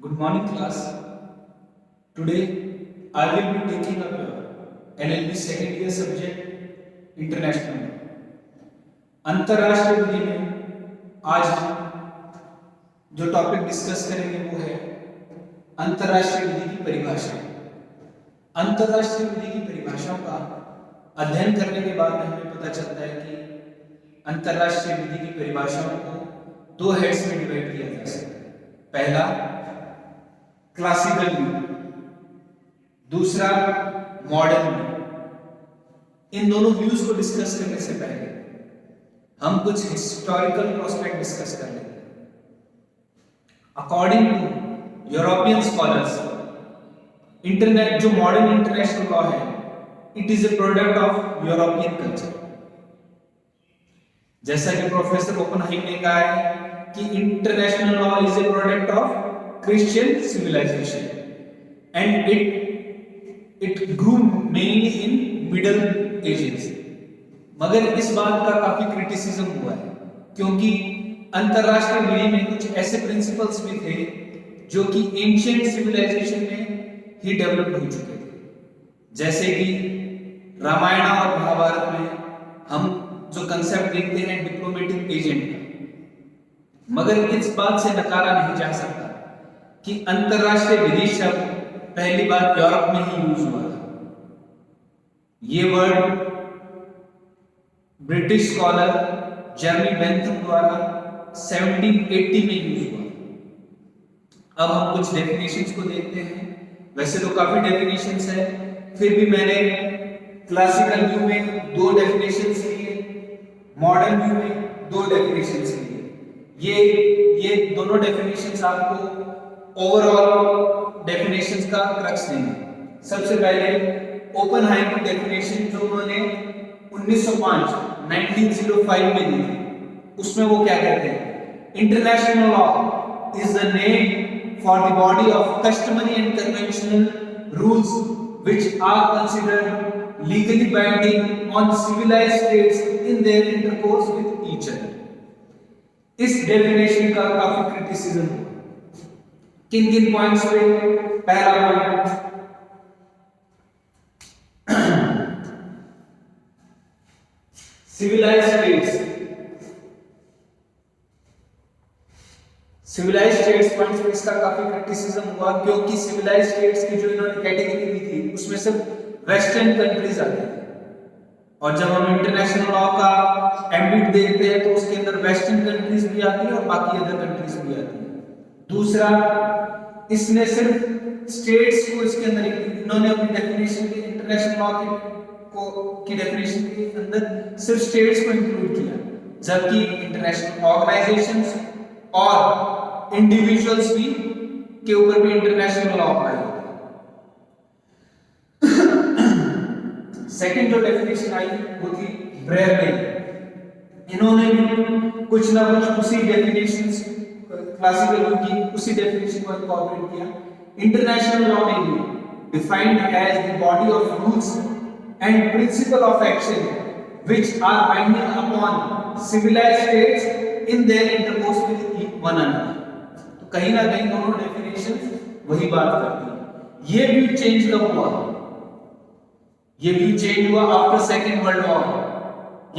Good morning, class. Today I will be taking up your LLB second year subject International. अंतरराष्ट्रीय विधि में आज जो topic discuss करेंगे वो है अंतरराष्ट्रीय विधि की परिभाषा। अंतरराष्ट्रीय विधि की परिभाषाओं का अध्ययन करने के बाद हमें पता चलता है कि अंतरराष्ट्रीय विधि की परिभाषाओं को दो हेड्स में डिवाइड किया जा सकता है। पहला क्लासिकल व्यू, दूसरा मॉडर्न व्यू। इन दोनों व्यूज को डिस्कस करने से पहले हम कुछ हिस्टोरिकल प्रोस्पेक्ट डिस्कस कर लेंगे। According to European scholars, internet जो मॉडर्न इंटरनेशनल लॉ है, it is a product of European culture. जैसा कि प्रोफेसर ओपनहाइम ने कहा है कि international law is a product of Christian civilization and it grew mainly in Middle Ages। मगर इस बात का काफी क्रिटिसिज्म हुआ है क्योंकि अंतरराष्ट्रीय विधि में कुछ ऐसे प्रिंसिपल्स भी थे जो कि एंशिएंट सिविलाइजेशन में ही डेवलप हो चुके थे। जैसे कि रामायण और महाभारत में हम जो कंसेप्ट देखते हैं डिप्लोमेटिक एजेंट का, मगर इस बात से नकारा नहीं जा सकता कि अंतरराष्ट्रीय विधि शब्द पहली बार यूरोप में ही यूज हुआ था। ये word British scholar Jeremy Bentham द्वारा 1780 में यूज हुआ। अब हम कुछ डेफिनेशंस को देखते हैं। वैसे तो काफी डेफिनेशंस है, फिर भी मैंने क्लासिकल व्यू में दो डेफिनेशंस लिए, मॉडर्न व्यू में दो डेफिनेशंस लिए। ये दोनों डेफिनेशंस आपको ओवरऑल डेफिनेशंस का क्रक्स देंगे। सबसे पहले ओपनहाइम की डेफिनेशन जो उन्होंने 1905 में दी थी, उसमें वो क्या कहते हैं? International law is the name for the body of customary and conventional rules which are considered legally binding on civilised states in their intercourse with each other. इस डेफिनेशन का काफी क्रिटिसिज्म हुआ। किन किन पॉइंट्स पे? पहला point, civilised states. Civilised states points पे इसका काफी क्रिटिसिज्म हुआ क्योंकि सिविलाइज्ड स्टेट्स की जो इन्होंने कैटेगरी दी थी उसमें सिर्फ वेस्टर्न कंट्रीज आते थे, और जब हम इंटरनेशनल लॉ का एम्बिट देखते हैं तो उसके अंदर वेस्टर्न कंट्रीज भी आती है और बाकी अदर कंट्रीज भी आती है। दूसरा, इसने सिर्फ स्टेट्स को इसके अंदर, इन्होंने अपनी डेफिनेशन के इंटरनेशनल लॉ की डेफिनेशन के अंदर सिर्फ स्टेट्स को इंक्लूड किया, जबकि इंटरनेशनल ऑर्गेनाइजेशंस और इंडिविजुअल्स भी के ऊपर भी इंटरनेशनल लॉ अप्लाई होता है। सेकंड जो डेफिनेशन आई वो थी ब्रेयर। इन्होंने भी कुछ ना कुछ उसी डेफिनेशंस क्लासिकल व्यू की उसी डेफिनेशन को इनकॉर्पोरेट किया। इंटरनेशनल लॉ में भी defined as the body of rules and principle of action which are binding upon civilised states in their intercourse with one another. तो कहीं ना कहीं दोनों डेफिनेशंस वही बात करती हैं। ये व्यू चेंज कब हुआ? ये व्यू चेंज हुआ आफ्टर सेकेंड वर्ल्ड वॉर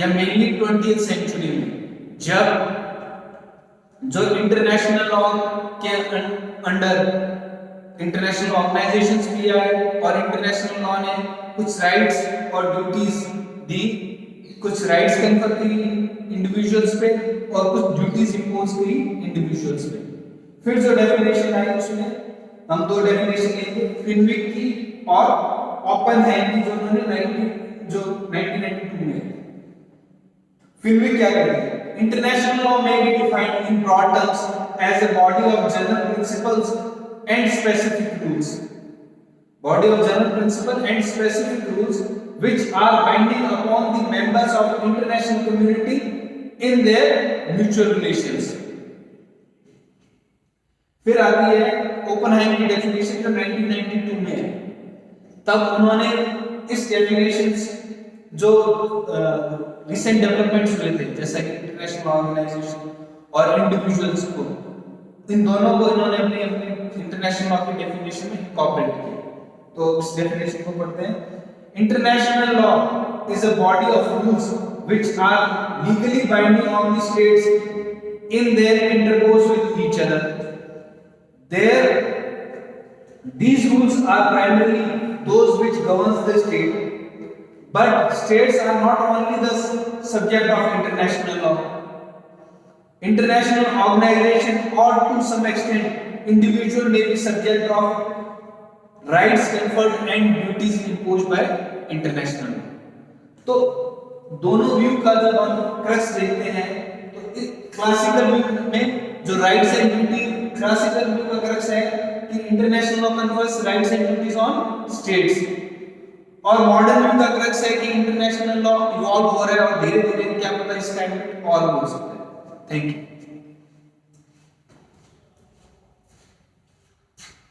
या मेनली 20th सेंचुरी में, जब जो इंटरनेशनल लॉ के अंडर इंटरनेशनल ऑर्गेनाइजेशंस भी आए और इंटरनेशनल लॉ ने कुछ राइट्स और ड्यूटीज दी, कुछ राइट्स कंफर की इंडिविजुअल्स पे और कुछ ड्यूटीज इंपोज की इंडिविजुअल्स पे। फिर जो डेफिनेशन आई उसमें हम दो डेफिनेशन लेंगे, फिनविक की और ओपनहाइम की, जो उन्होंने 1992 में। फिनविक क्या कहते हैं? International law may be defined in broad terms as a body of general principles and specific rules. Body of general principles and specific rules which are binding upon the members of international community in their mutual relations. फिर आती है ओपनहाइम की definition जो 1992 में है। तब उन्होंने इस डेफिनेशंस जो रिसेंट डेवलपमेंट्स हुए थे, जैसा कि इंटरनेशनल ऑर्गेनाइजेशन और इंडिविजुअल्स को इन दोनों को इन्होंने अपने अपने इंटरनेशनल लॉ की डेफिनेशन में इंकॉर्पोरेट किया। तो इस डेफिनेशन को पढ़ते हैं। International law is a body of rules which are legally binding on the states in their intercourse with each other. These rules are primarily those which governs the state, but states are not only the subject of international law. International organization or to some extent individual may be subject of rights conferred and duties imposed by international law. तो दोनों view का जब हम crux देखते हैं तो classical view में जो rights and duty, classical view का क्रक्स है कि international law confers rights and duties on states, और मॉडर्न व्यू का क्रक्स है कि इंटरनेशनल लॉ इवॉल्व हो रहा है और धीरे धीरे क्या पता इसका इम्पैक्ट और हो सकता है। Thank you.